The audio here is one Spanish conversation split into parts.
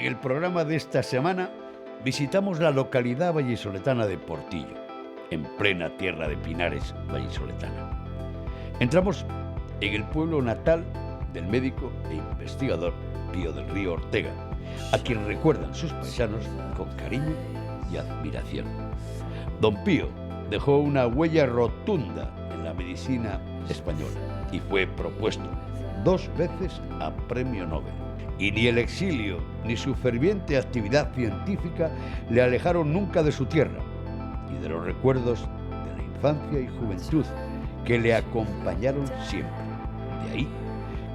En el programa de esta semana visitamos la localidad vallisoletana de Portillo, en plena tierra de pinares vallisoletana. Entramos en el pueblo natal del médico e investigador Pío del Río Ortega, a quien recuerdan sus paisanos con cariño y admiración. Don Pío dejó una huella rotunda en la medicina española y fue propuesto 2 veces a Premio Nobel. Y ni el exilio ni su ferviente actividad científica le alejaron nunca de su tierra y de los recuerdos de la infancia y juventud que le acompañaron siempre. De ahí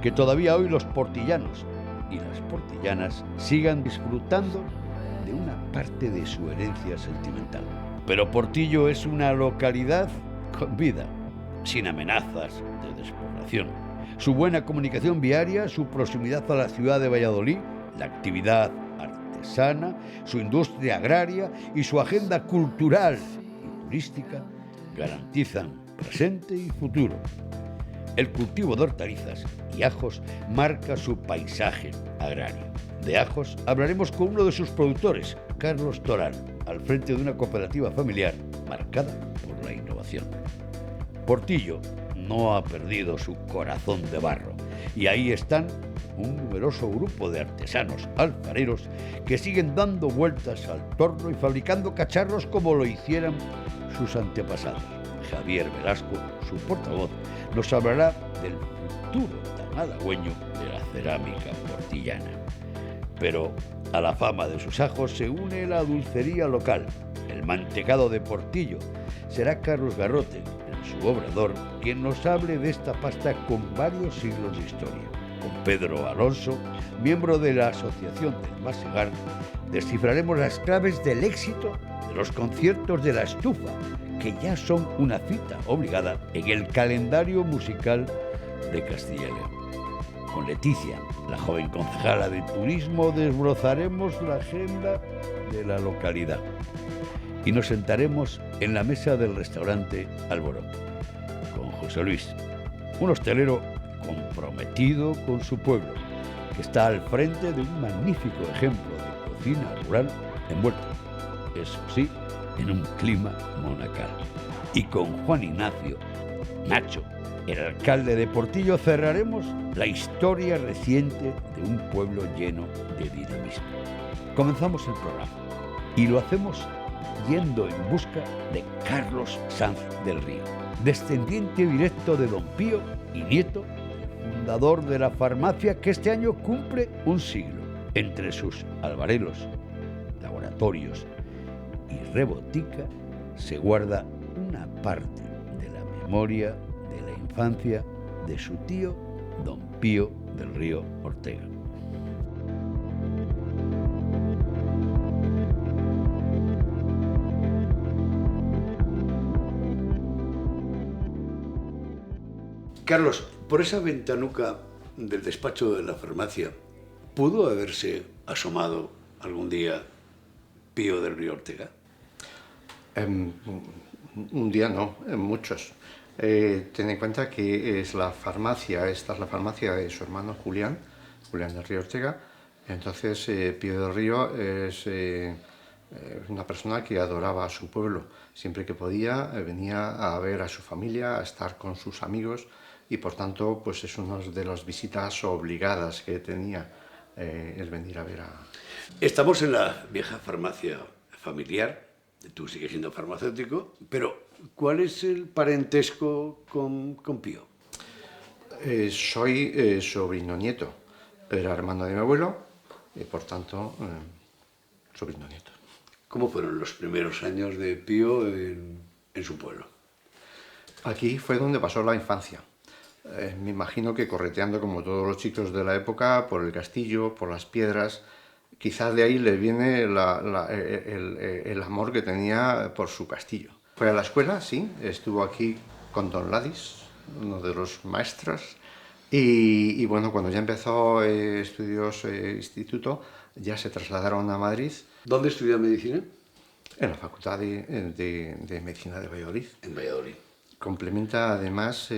que todavía hoy los portillanos y las portillanas sigan disfrutando de una parte de su herencia sentimental. Pero Portillo es una localidad con vida, sin amenazas de despoblación. Su buena comunicación viaria, su proximidad a la ciudad de Valladolid, la actividad artesana, su industria agraria y su agenda cultural y turística garantizan presente y futuro. El cultivo de hortalizas y ajos marca su paisaje agrario. De ajos hablaremos con uno de sus productores, Carlos Toral, al frente de una cooperativa familiar marcada por la innovación. Portillo no ha perdido su corazón de barro y ahí están un numeroso grupo de artesanos alfareros que siguen dando vueltas al torno y fabricando cacharros como lo hicieran sus antepasados. Javier Velasco, su portavoz, nos hablará del futuro tan halagüeño de la cerámica portillana. Pero a la fama de sus ajos se une la dulcería local. El mantecado de Portillo. Será Carlos Garrote, en su obrador, quien nos hable de esta pasta con varios siglos de historia. Con Pedro Alonso, miembro de la Asociación del Masegar, descifraremos las claves del éxito de los conciertos de la estufa, que ya son una cita obligada en el calendario musical de Castilla y León. Con Leticia, la joven concejala de turismo, desbrozaremos la agenda de la localidad y nos sentaremos en la mesa del restaurante Alborón con José Luis, un hostelero comprometido con su pueblo, que está al frente de un magnífico ejemplo de cocina rural envuelto, eso sí, en un clima monacal. Y con Juan Ignacio Nacho, el alcalde de Portillo, cerraremos la historia reciente de un pueblo lleno de dinamismo. Comenzamos el programa y lo hacemos yendo en busca de Carlos Sanz del Río, descendiente directo de Don Pío y nieto del fundador de la farmacia que este año cumple un siglo. Entre sus albarelos, laboratorios y rebotica se guarda una parte de la memoria de la infancia de su tío Don Pío del Río Ortega. Carlos, por esa ventanuca del despacho de la farmacia, ¿pudo haberse asomado algún día Pío del Río Ortega? Un día no, en muchos. Ten en cuenta que esta es la farmacia de su hermano Julián del Río Ortega. Entonces Pío del Río es una persona que adoraba a su pueblo. Siempre que podía venía a ver a su familia, a estar con sus amigos y por tanto pues es una de las visitas obligadas que tenía el venir a ver a... Estamos en la vieja farmacia familiar. Tú sigues siendo farmacéutico, pero ¿cuál es el parentesco con Pío? Soy sobrino nieto. Era hermano de mi abuelo y por tanto sobrino nieto. ¿Cómo fueron los primeros años de Pío en su pueblo? Aquí fue donde pasó la infancia. Me imagino que correteando como todos los chicos de la época por el castillo, por las piedras. Quizás de ahí le viene el amor que tenía por su castillo. Fue a la escuela, sí, estuvo aquí con Don Ladis, uno de los maestros, y bueno, cuando ya empezó estudios instituto, ya se trasladaron a Madrid. ¿Dónde estudió medicina? En la Facultad de Medicina de Valladolid. En Valladolid. Complementa además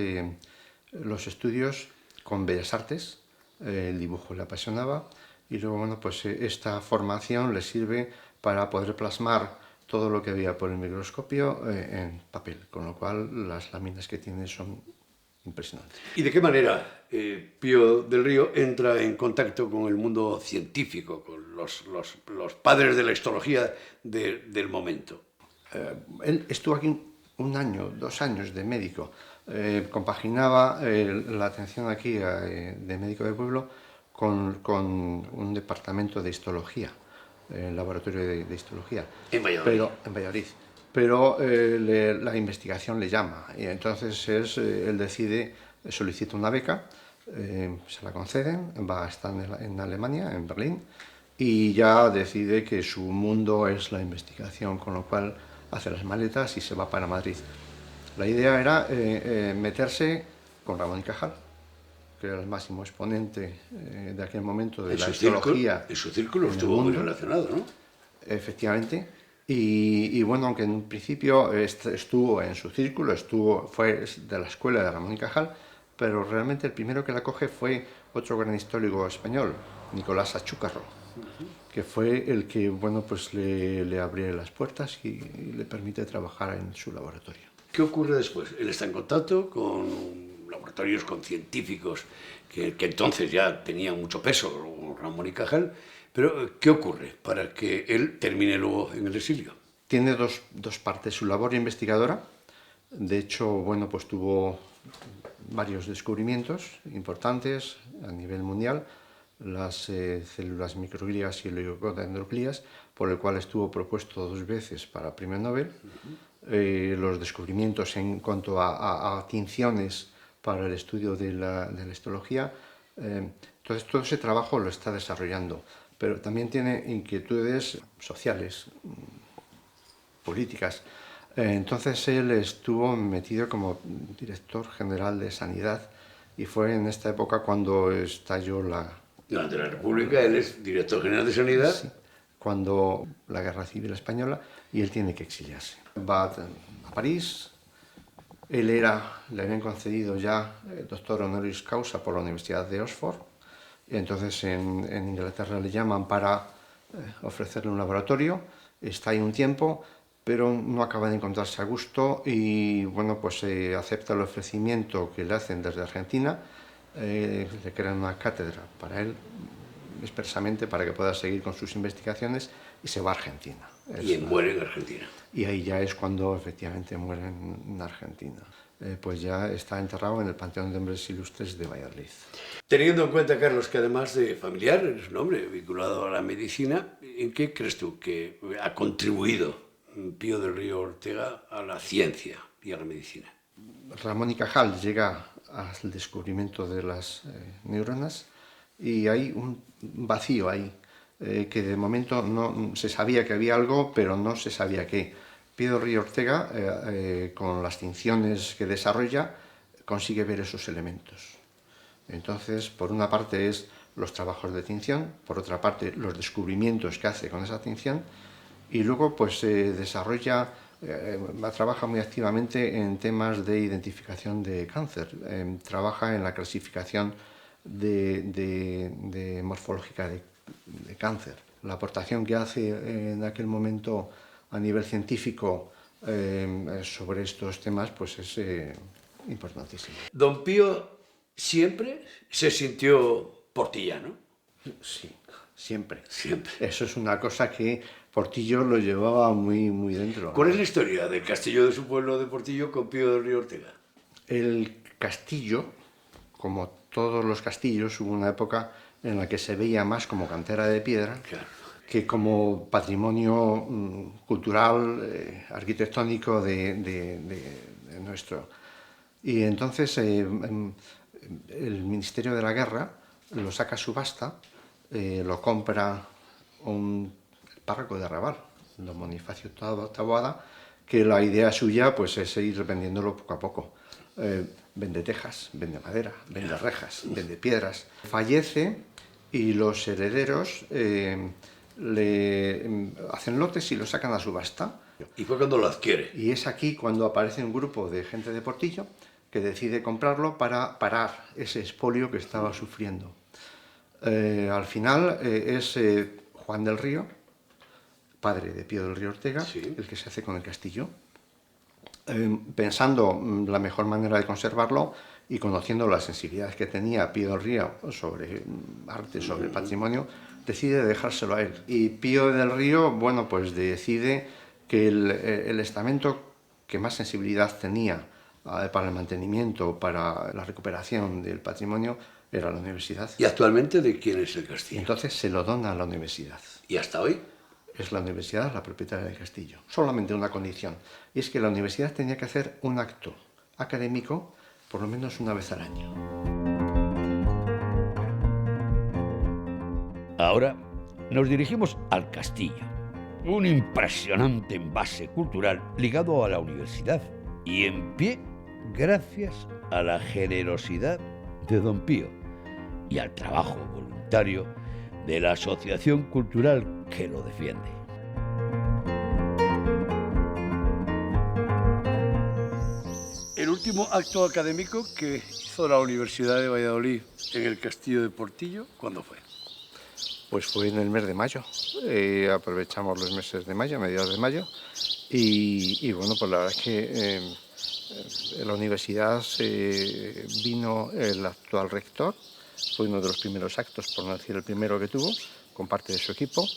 los estudios con Bellas Artes, el dibujo le apasionaba, y luego, bueno, pues esta formación le sirve para poder plasmar todo lo que veía por el microscopio en papel, con lo cual las láminas que tiene son impresionantes. ¿Y de qué manera Pío del Río entra en contacto con el mundo científico, con los padres de la histología del momento? Él estuvo aquí un año, 2 años de médico. Compaginaba la atención aquí de médico de pueblo con un departamento de histología, el laboratorio de histología. En Valladolid. En Valladolid. Pero la investigación le llama y entonces él decide, solicita una beca, se la conceden, va a estar en Alemania, en Berlín, y ya decide que su mundo es la investigación, con lo cual hace las maletas y se va para Madrid. La idea era meterse con Ramón y Cajal, que era el máximo exponente de aquel momento de la histología. En su círculo estuvo muy relacionado, ¿no? Efectivamente. Y bueno, aunque en un principio estuvo en su círculo, fue de la escuela de Ramón y Cajal, pero realmente el primero que la coge fue otro gran histórico español, Nicolás Achúcarro, que fue el que, bueno, pues le abrió las puertas y le permite trabajar en su laboratorio. ¿Qué ocurre después? Él está en contacto con laboratorios, con científicos que entonces ya tenían mucho peso, Ramón y Cajal, pero ¿qué ocurre para que él termine luego en el exilio? Tiene dos partes. Su labor investigadora, de hecho, bueno, pues tuvo varios descubrimientos importantes a nivel mundial, las células microglías y oligodendroglías, por el cual estuvo propuesto 2 veces para premio Nobel. Los descubrimientos en cuanto a tinciones para el estudio de la histología. Entonces, todo ese trabajo lo está desarrollando, pero también tiene inquietudes sociales, políticas. Entonces, él estuvo metido como director general de Sanidad y fue en esta época cuando estalló Durante la República él es director general de Sanidad. Sí, cuando la Guerra Civil Española, y él tiene que exiliarse. Va a París. Él le habían concedido ya doctor honoris causa por la Universidad de Oxford, y entonces en Inglaterra le llaman para ofrecerle un laboratorio. Está ahí un tiempo, pero no acaba de encontrarse a gusto y bueno, pues acepta el ofrecimiento que le hacen desde Argentina. Le crean una cátedra para él, expresamente para que pueda seguir con sus investigaciones, y se va a Argentina. Y muere en Argentina. Y ahí ya es cuando efectivamente muere en Argentina. Pues ya está enterrado en el Panteón de Hombres Ilustres de Valladolid. Teniendo en cuenta, Carlos, que además de familiar, eres un hombre vinculado a la medicina, ¿en qué crees tú que ha contribuido Pío del Río Ortega a la ciencia y a la medicina? Ramón y Cajal llega al descubrimiento de las neuronas y hay un vacío ahí, que de momento no se sabía que había algo, pero no se sabía qué. Pío del Río Ortega, con las tinciones que desarrolla, consigue ver esos elementos. Entonces, por una parte es los trabajos de tinción, por otra parte los descubrimientos que hace con esa tinción, y luego pues desarrolla, trabaja muy activamente en temas de identificación de cáncer, trabaja en la clasificación de morfológica de cáncer. La aportación que hace en aquel momento a nivel científico sobre estos temas pues es importantísimo. Don Pío siempre se sintió portillano. Sí, siempre. Siempre. Eso es una cosa que Portillo lo llevaba muy, muy dentro. ¿Cuál es la historia del castillo de su pueblo de Portillo con Pío del Río Ortega? El castillo, como todos los castillos, hubo una época en la que se veía más como cantera de piedra, claro, que como patrimonio cultural, arquitectónico de nuestro. Y entonces el Ministerio de la Guerra lo saca a subasta, lo compra un párroco de Arrabal, don Bonifacio Taboada, que la idea suya pues es ir vendiéndolo poco a poco. Vende tejas, vende madera, vende rejas, vende piedras. Fallece y los herederos le hacen lotes y lo sacan a subasta. Y fue cuando lo adquiere. Y es aquí cuando aparece un grupo de gente de Portillo que decide comprarlo para parar ese expolio que estaba sufriendo. Al final es Juan del Río, padre de Pío del Río Ortega, Sí. el que se hace con el castillo. Pensando la mejor manera de conservarlo y conociendo las sensibilidades que tenía Pío del Río sobre arte, sobre patrimonio, decide dejárselo a él. Y Pío del Río, bueno, pues decide que el estamento que más sensibilidad tenía para el mantenimiento, para la recuperación del patrimonio, era la universidad. ¿Y actualmente de quién es el Y castillo? entonces se lo dona a la universidad. ¿Y hasta hoy? Es la universidad la propietaria del castillo. Solamente una condición, y es que la universidad tenía que hacer un acto académico por lo menos una vez al año. Ahora nos dirigimos al castillo, un impresionante envase cultural ligado a la universidad y en pie gracias a la generosidad de don Pío y al trabajo voluntario de la asociación cultural que lo defiende. El último acto académico que hizo la Universidad de Valladolid en el Castillo de Portillo, ¿cuándo fue? Pues fue en el mes de mayo. Aprovechamos los meses de mayo, mediados de mayo, y bueno, pues la verdad es que en la universidad vino el actual rector, fue uno de los primeros actos, por no decir el primero que tuvo, con parte de su equipo,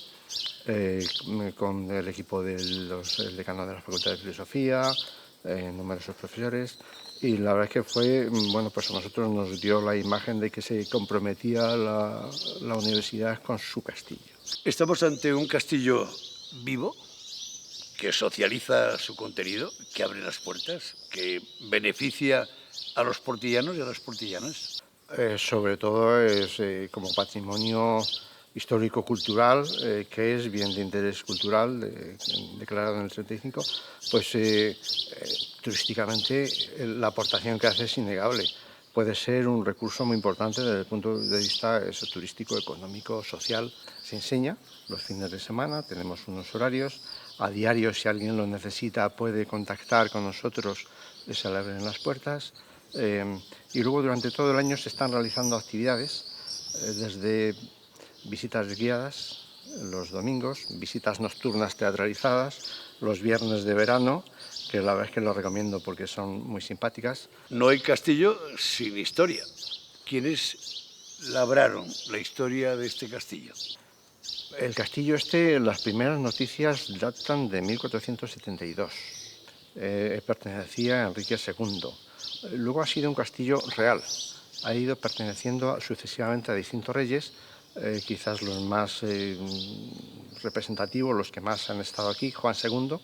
con el equipo del decano de la Facultad de Filosofía, numerosos profesores, y la verdad es que fue, bueno, pues a nosotros nos dio la imagen de que se comprometía la universidad con su castillo. Estamos ante un castillo vivo, que socializa su contenido, que abre las puertas, que beneficia a los portillanos y a las portillanas. Sobre todo es como patrimonio histórico-cultural, que es bien de interés cultural, declarado en el 35, pues turísticamente la aportación que hace es innegable. Puede ser un recurso muy importante desde el punto de vista turístico, económico, social. Se enseña los fines de semana, tenemos unos horarios, a diario si alguien lo necesita puede contactar con nosotros, se le abren las puertas. Y luego durante todo el año se están realizando actividades, desde visitas guiadas los domingos, visitas nocturnas teatralizadas los viernes de verano, que la verdad es que lo recomiendo porque son muy simpáticas. No hay castillo sin historia. ¿Quiénes labraron la historia de este castillo? El castillo las primeras noticias datan de 1472. Pertenecía a Enrique II. Luego ha sido un castillo real. Ha ido perteneciendo sucesivamente a distintos reyes, quizás los más representativos, los que más han estado aquí, Juan II,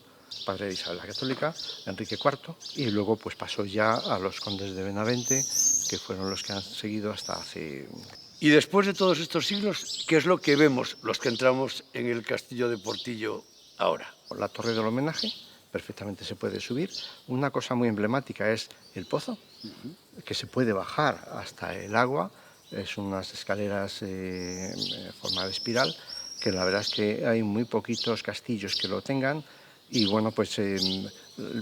padre de Isabel la Católica, Enrique IV, y luego pues pasó ya a los condes de Benavente, que fueron los que han seguido hasta hace... Y después de todos estos siglos, ¿qué es lo que vemos los que entramos en el castillo de Portillo ahora? La torre del homenaje, perfectamente se puede subir. Una cosa muy emblemática es el pozo, que se puede bajar hasta el agua. Es unas escaleras en forma de espiral, que la verdad es que hay muy poquitos castillos que lo tengan. Y bueno, pues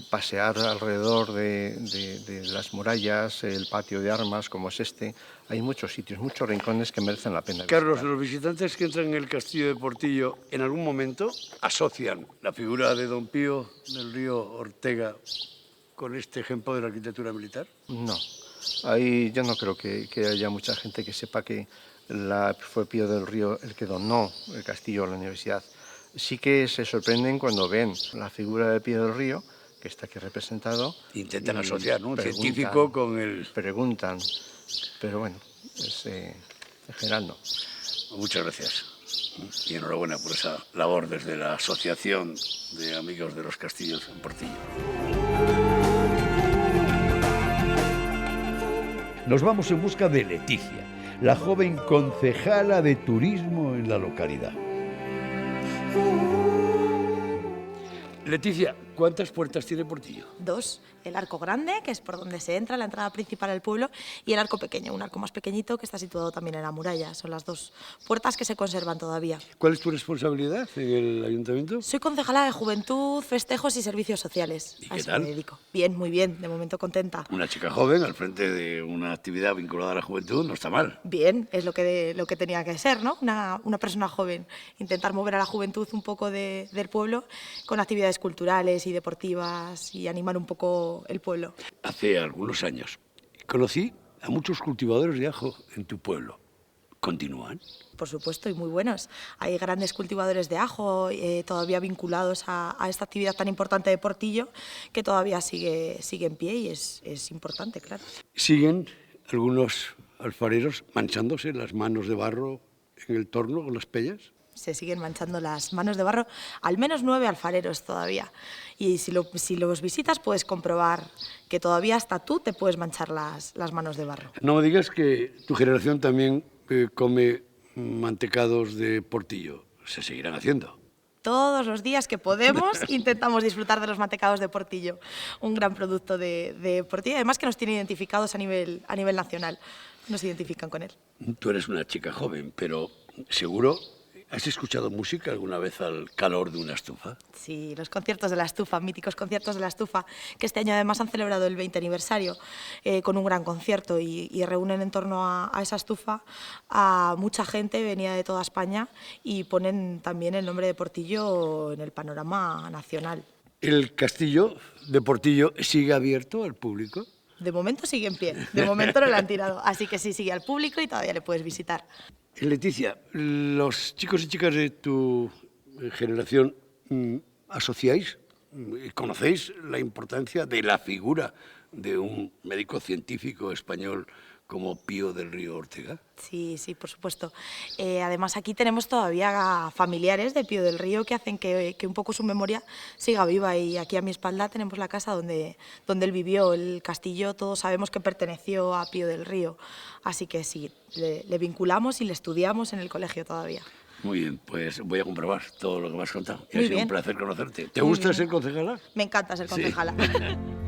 pasear alrededor de las murallas, el patio de armas como es este, hay muchos sitios, muchos rincones que merecen la pena visitar. Carlos, los visitantes que entran en el castillo de Portillo en algún momento asocian la figura de don Pío del Río Ortega con este ejemplo de la arquitectura militar. No, ahí yo no creo que haya mucha gente que sepa que fue Pío del Río el que donó el castillo a la universidad. Sí que se sorprenden cuando ven la figura de Pío del Río, que está aquí representado. Intentan asociar, ¿no? Un científico con el... Preguntan, pero bueno, en general no. Muchas gracias. Y enhorabuena por esa labor desde la Asociación de Amigos de los Castillos en Portillo. Nos vamos en busca de Leticia, la joven concejala de turismo en la localidad. Leticia, ¿Cuántas puertas tiene Portillo? 2, el arco grande, que es por donde se entra, la entrada principal al pueblo, y el arco pequeño, un arco más pequeñito que está situado también en la muralla. Son las 2 puertas que se conservan todavía. ¿Cuál es tu responsabilidad en el ayuntamiento? Soy concejala de Juventud, Festejos y Servicios Sociales. ¿Y A qué eso tal? me dedico. Bien, muy bien, de momento contenta. Una chica joven al frente de una actividad vinculada a la juventud no está mal. Bien, es lo que tenía que ser, ¿no? Una persona joven. Intentar mover a la juventud un poco del pueblo con actividades culturales y deportivas y animar un poco el pueblo. Hace algunos años conocí a muchos cultivadores de ajo en tu pueblo. ¿Continúan? Por supuesto, y muy buenos. Hay grandes cultivadores de ajo todavía vinculados a esta actividad tan importante de Portillo que todavía sigue en pie y es importante, claro. ¿Siguen algunos alfareros manchándose las manos de barro en el torno con las pellas? Se siguen manchando las manos de barro, al menos 9 alfareros todavía. Y si los visitas puedes comprobar que todavía hasta tú te puedes manchar las manos de barro. No me digas que tu generación también come mantecados de Portillo. Se seguirán haciendo. Todos los días que podemos intentamos disfrutar de los mantecados de Portillo, un gran producto de Portillo, además que nos tiene identificados a nivel nacional, nos identifican con él. Tú eres una chica joven, pero seguro ¿has escuchado música alguna vez al calor de una estufa? Sí, los conciertos de la estufa, míticos conciertos de la estufa, que este año además han celebrado el 20 aniversario con un gran concierto y reúnen en torno a esa estufa a mucha gente venida de toda España y ponen también el nombre de Portillo en el panorama nacional. ¿El castillo de Portillo sigue abierto al público? De momento sigue en pie, de momento no lo han tirado, así que sí, sigue al público y todavía le puedes visitar. Leticia, los chicos y chicas de tu generación asociáis, conocéis la importancia de la figura de un médico científico español como Pío del Río Ortega. Sí, sí, por supuesto. Además, aquí tenemos todavía familiares de Pío del Río que hacen que un poco su memoria siga viva. Y aquí a mi espalda tenemos la casa donde él vivió, el castillo. Todos sabemos que perteneció a Pío del Río. Así que sí, le vinculamos y le estudiamos en el colegio todavía. Muy bien, pues voy a comprobar todo lo que me has contado. Y ha Muy sido bien. un placer conocerte. ¿Te gusta ser concejala? Me encanta ser concejala. Sí.